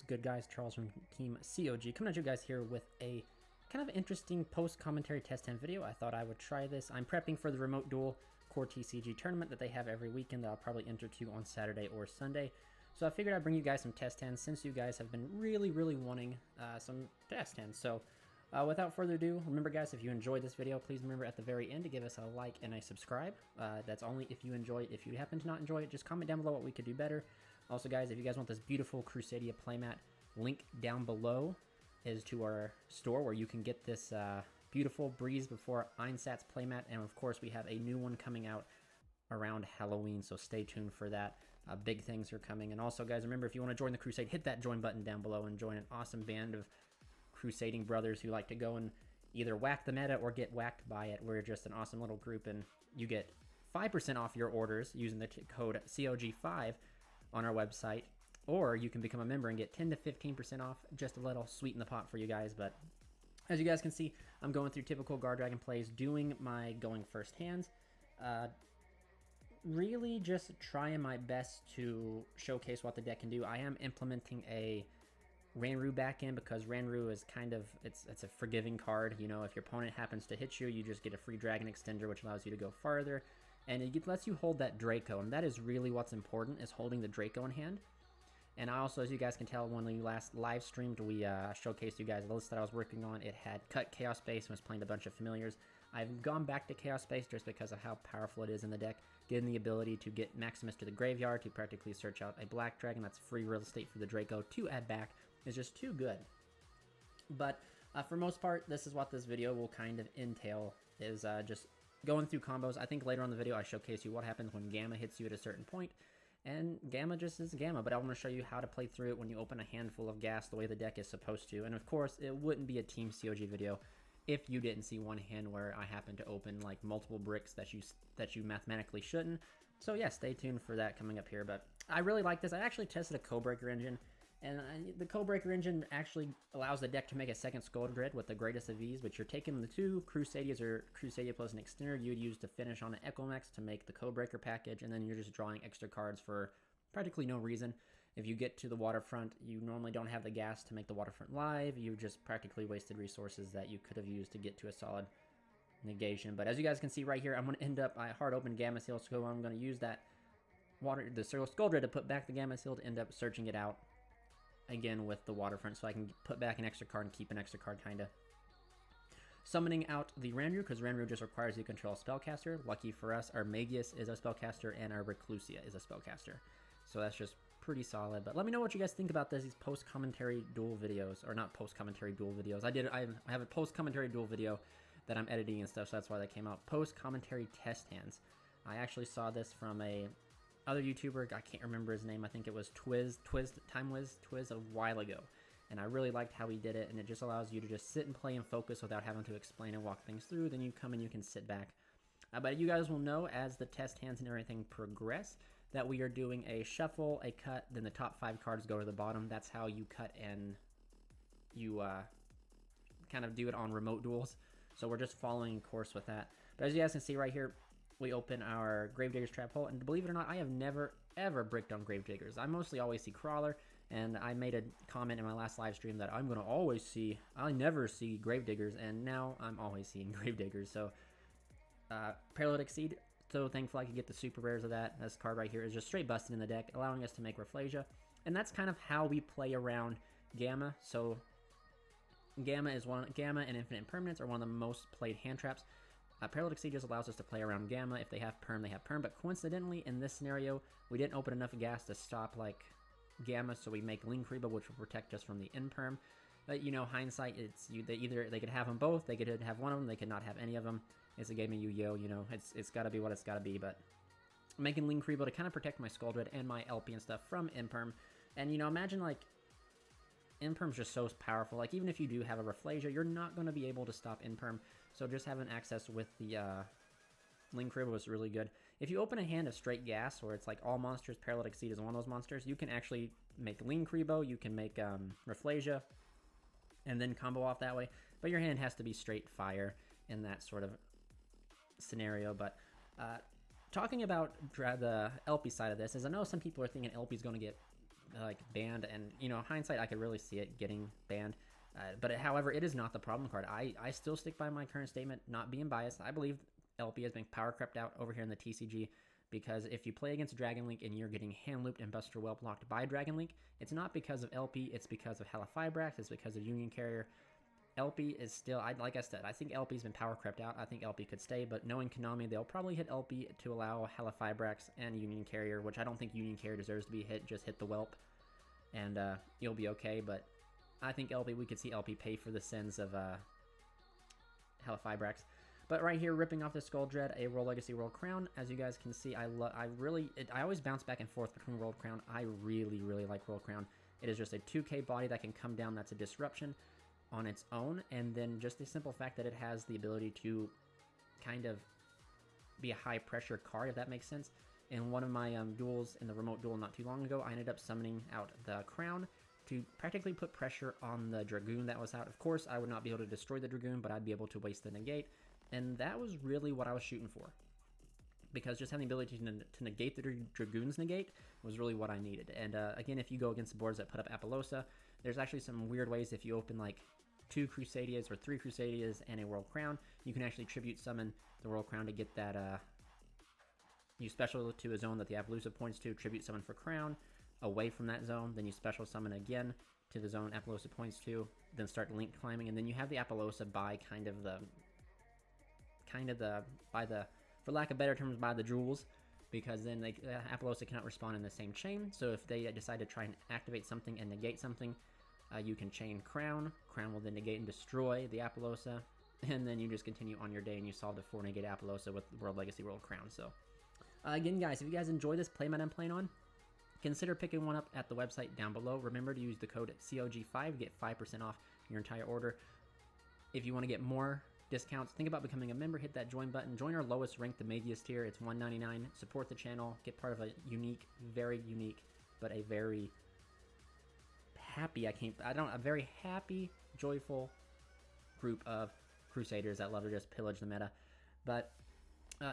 What's good, guys? Charles from TEAMCOG coming at you guys here with a kind of interesting post-commentary test hand video. I thought I would try this. I'm prepping for the remote duel CORETCG tournament that they have every weekend that I'll probably enter to on Saturday or Sunday. So I figured I'd bring you guys some test hands since you guys have been really wanting some test hands. So without further ado, remember guys, if you enjoyed this video, please remember at the very end to give us a like and a subscribe. That's only if you enjoy it. If you happen to not enjoy it, just comment down below what we could do better. Also guys, if you guys want this beautiful Crusadia playmat, link down below is to our store where you can get this beautiful Breeze Before Einsatz playmat. And of course we have a new one coming out around Halloween, so stay tuned for that. Big things are coming. And also guys, remember, if you want to join the crusade, hit that join button down below and join an awesome band of crusading brothers who like to go and either whack the meta or get whacked by it. We're just an awesome little group, and you get 5% off your orders using the code COG5 on our website, or you can become a member and get 10 to 15% off, just a little sweeten the pot for you guys. But as you guys can see, I'm going through typical Guard Dragon plays, doing my going first hands. Really just trying my best to showcase what the deck can do. I am implementing a Ranru back in because Ranru is kind of, it's a forgiving card. You know, if your opponent happens to hit you, you just get a free Dragon Extender, which allows you to go farther. And it lets you hold that Draco, and that is really what's important, is holding the Draco in hand. And I also, as you guys can tell, when we last live streamed, we showcased you guys the list that I was working on. It had cut Chaos Space and was playing a bunch of familiars. I've gone back to Chaos Space just because of how powerful it is in the deck, getting the ability to get Maximus to the graveyard to practically search out a Black Dragon. That's free real estate for the Draco to add back. Is just too good. But for most part, this is what this video will kind of entail, is just going through combos. I think later on in the video I showcase you what happens when Gamma hits you at a certain point, and Gamma just is Gamma, but I want to show you how to play through it when you open a handful of gas the way the deck is supposed to. And of course, it wouldn't be a TEAMCOG video if you didn't see one hand where I happen to open like multiple bricks that you mathematically shouldn't. So yeah, stay tuned for that coming up here. But I really like this. I actually tested a Codebreaker engine, and the Codebreaker engine actually allows the deck to make a second Skull Dread with the greatest of ease, but you're taking the two Crusadias or Crusadia plus an extender you'd use to finish on an Echomex to make the Codebreaker package, and then you're just drawing extra cards for practically no reason. If you get to the waterfront, you normally don't have the gas to make the waterfront live. You just practically wasted resources that you could have used to get to a solid negation. But as you guys can see right here, I'm going to end up, I hard open Gamma Seal, so I'm going to use that the Skull Dread to put back the Gamma Seal to end up searching it out again with the waterfront, so I can put back an extra card and keep an extra card, kinda. Summoning out the Ranru, because Ranru just requires you to control a spellcaster. Lucky for us, our Magius is a spellcaster and our Reclusia is a spellcaster. So that's just pretty solid. But let me know what you guys think about these post-commentary duel videos, or not post-commentary duel videos. I have a post-commentary duel video that I'm editing and stuff, so that's why that came out. Post-commentary test hands. I actually saw this from a other YouTuber, I can't remember his name, I think it was Twiz a while ago, and I really liked how he did it, and it just allows you to just sit and play and focus without having to explain and walk things through. Then you come and you can sit back. But you guys will know as the test hands and everything progress that we are doing a shuffle, a cut, then the top 5 cards go to the bottom. That's how you cut and you kind of do it on remote duels. So we're just following course with that. But as you guys can see right here, we open our Gravedigger's Trap Hole, and believe it or not, I have never ever bricked on Gravediggers. I mostly always see Crawler, and I made a comment in my last live stream that I never see Gravediggers, and now I'm always seeing Gravediggers. So Paralytic Seed, so thankful I could get the super rares of that. This card right here is just straight busted in the deck, allowing us to make Rafflesia, and that's kind of how we play around Gamma. So Gamma and Infinite Impermanence are one of the most played hand traps. Paralytic Seed just allows us to play around Gamma. If they have Perm, they have Perm. But coincidentally, in this scenario, we didn't open enough gas to stop like Gamma, so we make Linkriba, which will protect us from the Imperm. But you know, hindsight, they could have them both. They could have one of them. They could not have any of them. It's a game of Yu-Gi-Oh. You know, it's got to be what it's got to be. But I'm making Linkriba to kind of protect my Skull Dread and my LP and stuff from Imperm. And you know, imagine like Imperm's just so powerful. Like, even if you do have a Rafflesia, you're not going to be able to stop Imperm. So just having access with the Linkriba was really good. If you open a hand of straight gas, where it's like all monsters, Paralytic Seed is one of those monsters, you can actually make Linkriba, you can make Rafflesia, and then combo off that way. But your hand has to be straight fire in that sort of scenario. But talking about the LP side of this, is I know some people are thinking LP is going to get like banned, and you know, hindsight, I could really see it getting banned. However, it is not the problem card. I still stick by my current statement, not being biased. I believe LP has been power crept out over here in the TCG, because if you play against Dragon Link and you're getting hand looped and Buster Whelp locked by Dragon Link, it's not because of LP, it's because of Halafibrax, it's because of Union Carrier. LP is still, like I said, I think LP's been power crept out. I think LP could stay, but knowing Konami, they'll probably hit LP to allow Halafibrax and Union Carrier, which I don't think Union Carrier deserves to be hit. Just hit the Whelp, and you'll be okay. But I think LP, we could see LP pay for the sins of Halafibrax. But right here, ripping off the Skull Dread, a World Legacy World Crown. As you guys can see, I always bounce back and forth between World Crown. I really, really like World Crown. It is just a 2K body that can come down. That's a disruption on its own, and then just the simple fact that it has the ability to kind of be a high pressure card, if that makes sense. In one of my duels, in the remote duel not too long ago, I ended up summoning out the Crown to practically put pressure on the Dragoon that was out. Of course, I would not be able to destroy the Dragoon, but I'd be able to waste the negate, and that was really what I was shooting for. Because just having the ability to negate the Dragoon's negate was really what I needed. And again, if you go against boards that put up Apollousa, there's actually some weird ways. If you open like 2 Crusadias or 3 Crusadias and a World Crown, you can actually tribute summon the World Crown to get that, you special to a zone that the Apollousa points to, tribute summon for Crown, away from that zone, then you special summon again to the zone Apollousa points to, then start link climbing, and then you have the Apollousa by for lack of better terms, by the jewels, because then Apollousa cannot respond in the same chain, so if they decide to try and activate something and negate something, you can chain Crown. Crown will then negate and destroy the Apollousa, and then you just continue on your day and you solve the 4 negate Apollousa with World Legacy World Crown. So, again, guys, if you guys enjoy this playmat I'm playing on, consider picking one up at the website down below. Remember to use the code COG5 to get 5% off your entire order. If you want to get more discounts, think about becoming a member. Hit that join button. Join our lowest rank, the Magius tier. It's $1.99. Support the channel. Get part of a unique, very unique, but a very happy, a very happy, joyful group of Crusaders that love to just pillage the meta. But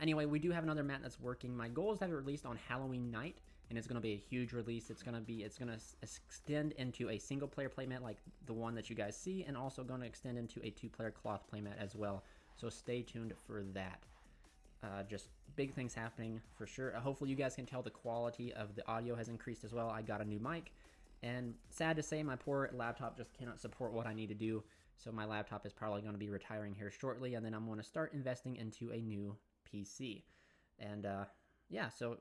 anyway, we do have another mat that's working. My goal is to have it released on Halloween night, and it's going to be a huge release. It's going to extend into a single player playmat like the one that you guys see, and also going to extend into a 2-player cloth playmat as well. So stay tuned for that. Just big things happening for sure. Hopefully you guys can tell the quality of the audio has increased as well. I got a new mic. And sad to say, my poor laptop just cannot support what I need to do. So my laptop is probably going to be retiring here shortly. And then I'm going to start investing into a new PC. And yeah, so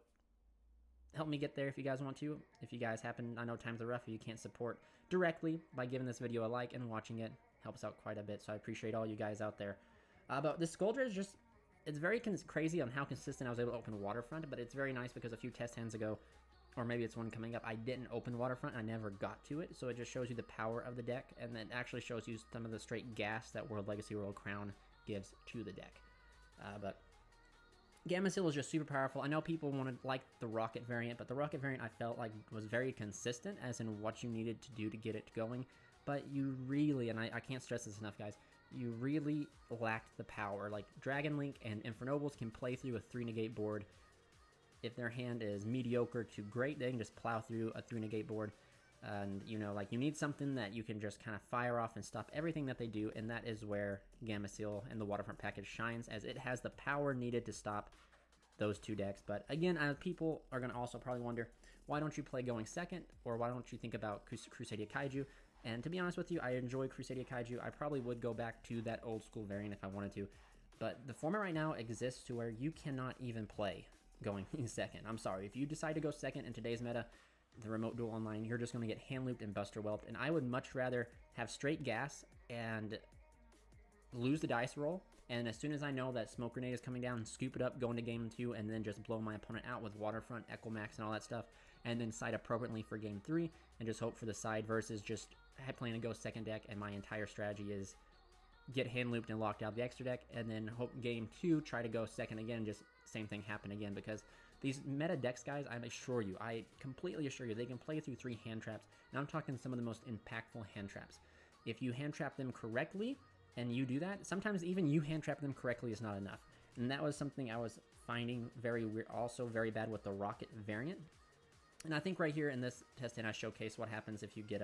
help me get there if you guys want to. If you guys happen, I know times are rough, if you can't support directly by giving this video a like and watching it, helps out quite a bit. So I appreciate all you guys out there. But this Skull Dread is just, it's very crazy on how consistent I was able to open Waterfront. But it's very nice because a few test hands ago, or maybe it's one coming up, I didn't open Waterfront, I never got to it, so it just shows you the power of the deck, and then actually shows you some of the straight gas that World Legacy World Crown gives to the deck. But Gameciel is just super powerful. I know people wanted like the Rocket variant, but the Rocket variant I felt like was very consistent, as in what you needed to do to get it going, but you really, and I can't stress this enough, guys, you really lacked the power. Like, Dragon Link and Infernobles can play through a 3-negate board. If their hand is mediocre to great, they can just plow through a 3-negate board. And, you know, like, you need something that you can just kind of fire off and stop everything that they do, and that is where Gameciel and the Waterfront package shines, as it has the power needed to stop those 2 decks. But again, people are going to also probably wonder, why don't you play going second, or why don't you think about Crusadia Kaiju? And to be honest with you, I enjoy Crusadia Kaiju. I probably would go back to that old school variant if I wanted to, but the format right now exists to where you cannot even play going second. I'm sorry, if you decide to go second in today's meta, the remote duel online, you're just going to get hand looped and Buster Whelped, and I would much rather have straight gas and lose the dice roll, and as soon as I know that Smoke Grenade is coming down, scoop it up, go into game 2, and then just blow my opponent out with Waterfront, Echo Max, and all that stuff, and then side appropriately for game 3, and just hope for the side, versus just planning to go second deck, and my entire strategy is get hand looped and locked out the extra deck, and then hope game 2, try to go second again, just same thing happen again. Because these meta decks, guys, I completely assure you, they can play through 3 hand traps, and I'm talking some of the most impactful hand traps. If you hand trap them correctly, and you do that, sometimes even you hand trap them correctly is not enough. And that was something I was finding very weird, also very bad with the Rocket variant. And I think right here in this test hand, I showcase what happens if you get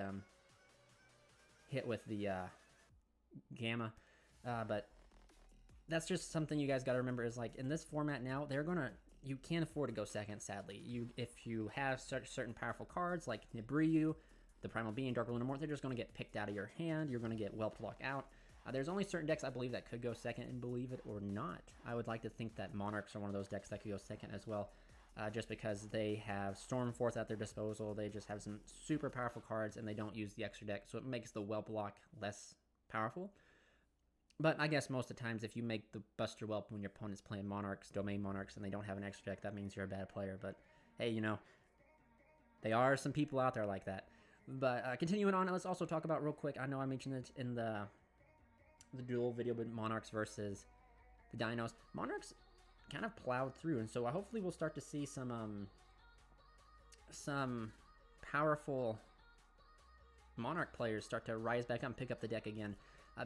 hit with the Gamma. But that's just something you guys got to remember is like in this format now, you can't afford to go second, sadly. If you have certain powerful cards like Nibriyu, the Primal Being, Dark Lunar Morph, they're just going to get picked out of your hand. You're going to get Whelp Block out. There's only certain decks I believe that could go second, and believe it or not, I would like to think that Monarchs are one of those decks that could go second as well, just because they have Stormforce at their disposal. They just have some super powerful cards, and they don't use the extra deck, so it makes the Whelp Block less powerful. But I guess most of the times, if you make the Buster Whelp when your opponent's playing Monarchs, Domain Monarchs, and they don't have an extra deck, that means you're a bad player. But hey, you know, there are some people out there like that. But continuing on, let's also talk about real quick. I know I mentioned it in the duel video, but Monarchs versus the Dinos. Monarchs kind of plowed through, and so hopefully we'll start to see some powerful Monarch players start to rise back up and pick up the deck again.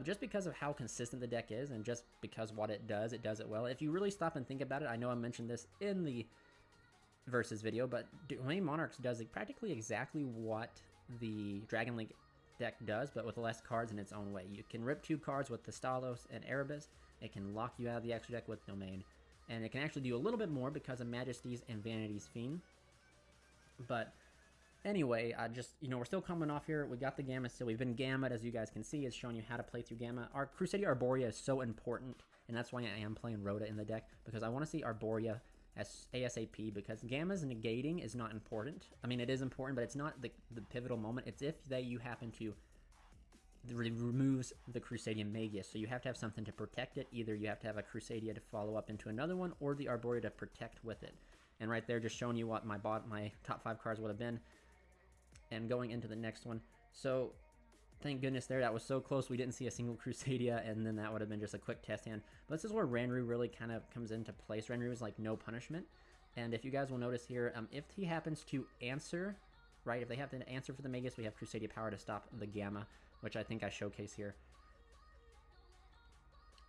Just because of how consistent the deck is, and just because what it does it well. If you really stop and think about it, I know I mentioned this in the Versus video, but Domain Monarchs does practically exactly what the Dragon Link deck does, but with less cards in its own way. You can rip 2 cards with the Stalos and Erebus. It can lock you out of the extra deck with Domain. And it can actually do a little bit more because of Majesty's and Vanity's Fiend. But anyway, we're still coming off here. We got the Gamma still. We've been Gamma, as you guys can see. It's showing you how to play through Gamma. Our Crusadia Arborea is so important, and that's why I am playing Rhoda in the deck, because I want to see Arborea as ASAP, because Gamma's negating is not important. I mean, it is important, but it's not the pivotal moment. It's if you happen to removes the Crusadian Magus, so you have to have something to protect it. Either you have to have a Crusadia to follow up into another one, or the Arborea to protect with it. And right there, just showing you what my top 5 cards would have been, and going into the next one. So thank goodness there, that was so close we didn't see a single Crusadia, and then that would have been just a quick test hand. But this is where Ranru really kind of comes into place. Ranru is like no punishment, and if you guys will notice here, if he happens to answer, right, if they have to answer for the Magus, we have Crusadia power to stop the Gamma, which I think I showcase here.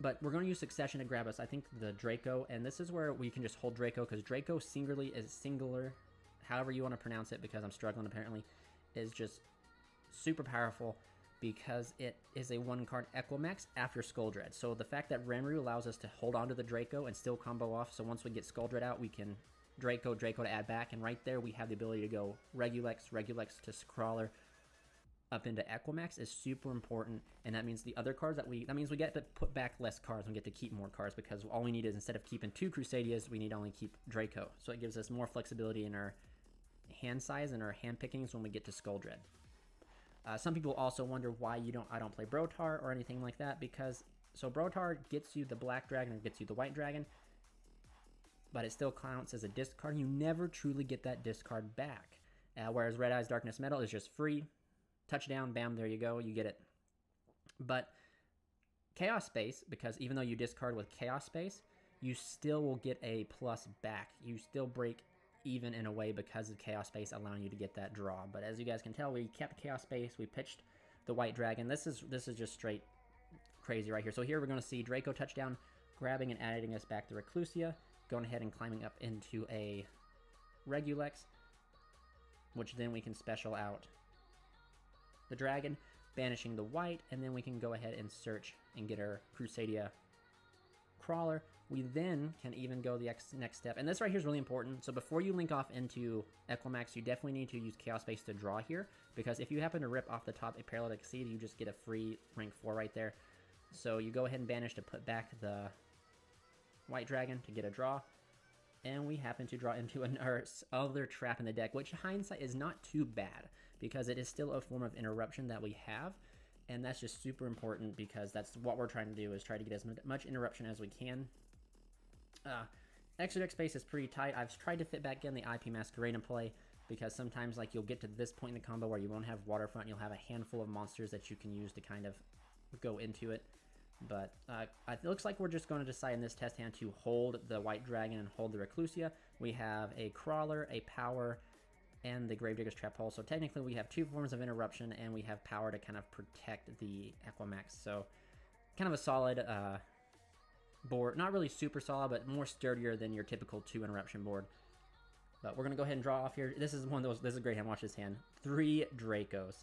But we're going to use Succession to grab us, I think, the Draco, and this is where we can just hold Draco, because Draco singular, however you want to pronounce it, because I'm struggling apparently, is just super powerful, because it is a 1-card Equimax after Skuldred. So the fact that Ranru allows us to hold on to the Draco and still combo off, so once we get Skuldred out, we can Draco to add back, and right there we have the ability to go Regulex to Scrawler up into Equimax is super important, and that means the other cards that means we get to put back less cards, we get to keep more cards, because all we need is, instead of keeping 2 Crusadias, we need to only keep Draco. So it gives us more flexibility in our hand size and our hand pickings when we get to Skuldred. Some people also wonder why I don't play Brotar or anything like that, because Brotar gets you the Black Dragon or gets you the White Dragon, but it still counts as a discard. You never truly get that discard back, whereas Red Eyes Darkness Metal is just free. Touchdown, bam, there you go, you get it. But Chaos Space, because even though you discard with Chaos Space, you still will get a plus back. You still break even in a way because of Chaos Space allowing you to get that draw. But as you guys can tell, we kept Chaos Space, we pitched the White Dragon. This is just straight crazy right here. So here we're going to see Draco touchdown, grabbing and adding us back to Reclusia, going ahead and climbing up into a Regulex, which then we can special out the Dragon, banishing the White, and then we can go ahead and search and get our Crusadia Crawler. We then can even go the next step, and this right here is really important. So before you link off into Equimax, you definitely need to use Chaos Space to draw here, because if you happen to rip off the top a Paralytic Seed, you just get a free rank 4 right there. So you go ahead and banish to put back the White Dragon to get a draw, and we happen to draw into our other trap in the deck, which hindsight is not too bad, because it is still a form of interruption that we have, and that's just super important, because that's what we're trying to do, is try to get as much interruption as we can. Extra deck space is pretty tight. I've tried to fit back in the IP Masquerade in play, because sometimes like you'll get to this point in the combo where you won't have Waterfront, you'll have a handful of monsters that you can use to kind of go into it. But it looks like we're just going to decide in this test hand to hold the White Dragon and hold the Reclusia. We have a Crawler, a Power, and the Gravedigger's Trap Hole. So technically we have 2 forms of interruption, and we have power to kind of protect the Equimax. So kind of a solid board. Not really super solid, but more sturdier than your typical 2 interruption board. But we're going to go ahead and draw off here. This is one of those, this is a great hand. Watch this hand. 3 Dracos.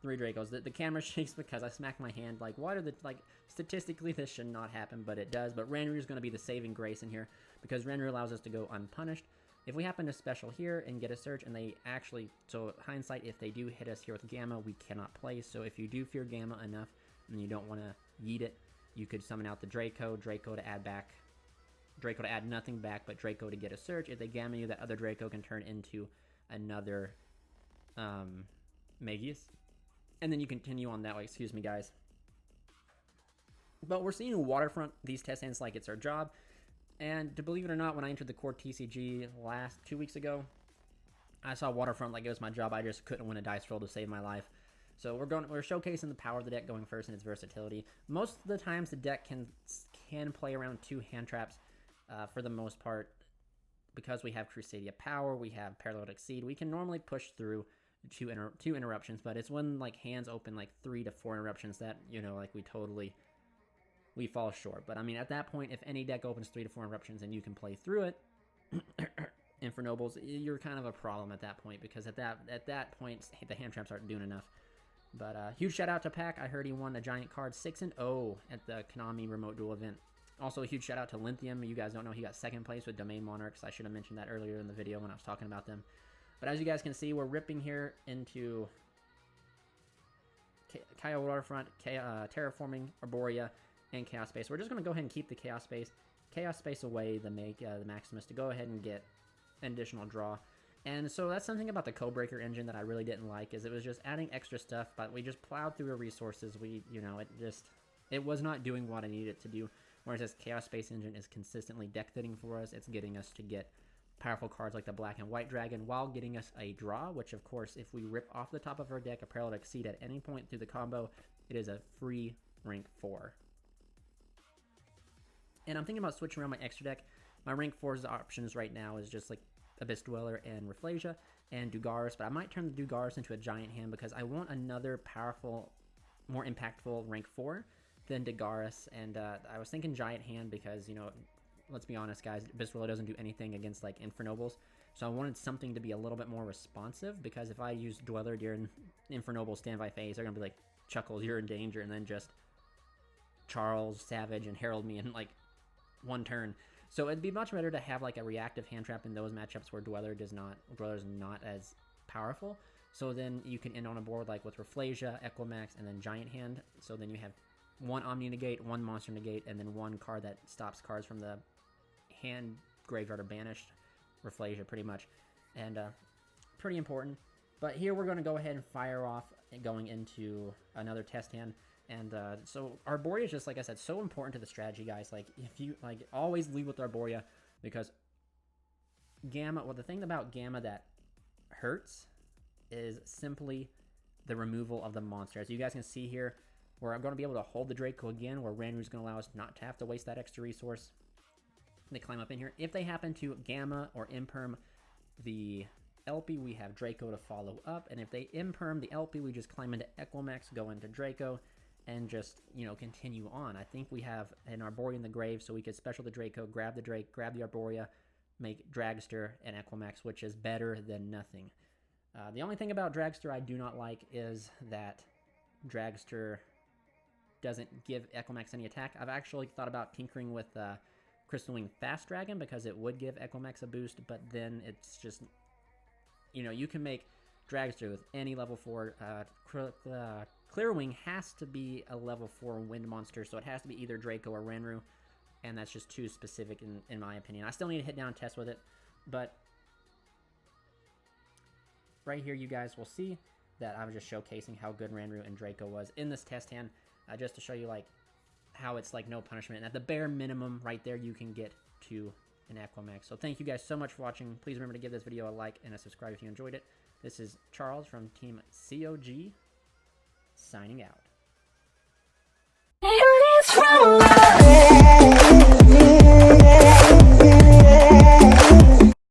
3 Dracos. The camera shakes because I smacked my hand. Like, what are the, like, statistically this should not happen, but it does. But Renru is going to be the saving grace in here because Renru allows us to go unpunished. If we happen to special here and get a search and they actually, so hindsight, if they do hit us here with Gamma, we cannot play. So if you do fear Gamma enough and you don't want to yeet it, you could summon out the Draco to add back, Draco to add nothing back, but Draco to get a search. If they Gamma you, that other Draco can turn into another Magius. And then you continue on that way. Excuse me, guys. But we're seeing Waterfront, these test hands, like it's our job. And to believe it or not, when I entered the CORETCG 2 weeks ago, I saw Waterfront like it was my job. I just couldn't win a dice roll to save my life. So we're showcasing the power of the deck going first and its versatility. Most of the times the deck can play around 2 hand traps for the most part. Because we have Crusadia power, we have Paralytic Seed, we can normally push through two interruptions, but it's when like hands open like 3 to 4 interruptions that, you know, like we fall short. But I mean, at that point, if any deck opens 3 to 4 interruptions and you can play through it, Infernobles, you're kind of a problem at that point, because at that point the hand traps aren't doing enough. But huge shout out to Pac. I heard he won a giant card 6-0 at the Konami Remote Duel event. Also a huge shout out to Lithium. You guys don't know, he got 2nd place with Domain Monarchs. I should have mentioned that earlier in the video when I was talking about them. But as you guys can see, we're ripping here into Kyle Waterfront, Terraforming, Arborea, and Chaos Space. We're just going to go ahead and keep the Chaos Space away, the Maximus, to go ahead and get an additional draw. And so that's something about the Codebreaker engine that I really didn't like, is it was just adding extra stuff, but we just plowed through our resources. It was not doing what I needed it to do. Whereas this Chaos Space engine is consistently deck fitting for us. It's getting us to get powerful cards like the Black and White Dragon while getting us a draw, which of course, if we rip off the top of our deck a Paralytic Seed at any point through the combo, it is a free rank 4. And I'm thinking about switching around my extra deck. My rank 4's options right now is just like Abyss Dweller and Rafflesia and Dugaris, but I might turn the Dugaris into a giant hand because I want another powerful, more impactful rank 4 than Dugaris. And I was thinking giant hand because, you know, let's be honest, guys, Abyss Dweller doesn't do anything against like Infernobles. So I wanted something to be a little bit more responsive, because if I use Dweller during Infernoble standby phase, they're gonna be like, Chuckles, you're in danger, and then just Charles, Savage, and Herald me in like 1 turn. So it'd be much better to have like a reactive hand trap in those matchups where Dweller's not as powerful. So then you can end on a board like with Rafflesia, Equimax, and then Giant Hand. So then you have 1 Omni Negate, 1 Monster Negate, and then 1 card that stops cards from the hand graveyard or banished. Rafflesia, pretty much. And pretty important. But here we're going to go ahead and fire off going into another test hand. And so Arborea is just, like I said, so important to the strategy, guys. Like, if you, like, always lead with Arborea, because Gamma, well, the thing about Gamma that hurts is simply the removal of the monster. As you guys can see here, we're going to be able to hold the Draco again, where Ranru's going to allow us not to have to waste that extra resource. They climb up in here. If they happen to Gamma or Imperm the LP, we have Draco to follow up. And if they Imperm the LP, we just climb into Equimax, go into Draco, and just, you know, continue on. I think we have an Arborea in the grave, so we could special the Draco, grab the Drake, grab the Arborea, make Dragster and Equimax, which is better than nothing. The only thing about Dragster I do not like is that Dragster doesn't give Equimax any attack. I've actually thought about tinkering with Crystal Wing Fast Dragon, because it would give Equimax a boost, but then it's just, you know, you can make Dragster with any level 4. Clearwing has to be a level 4 wind monster, so it has to be either Draco or Renru, and that's just too specific in my opinion. I still need to hit down and test with it, but right here you guys will see that I was just showcasing how good Renru and Draco was in this test hand, just to show you like how it's like no punishment, and at the bare minimum right there you can get to an Equimax. So thank you guys so much for watching. Please remember to give this video a like and a subscribe if you enjoyed it. This is Charles from Team COG, signing out.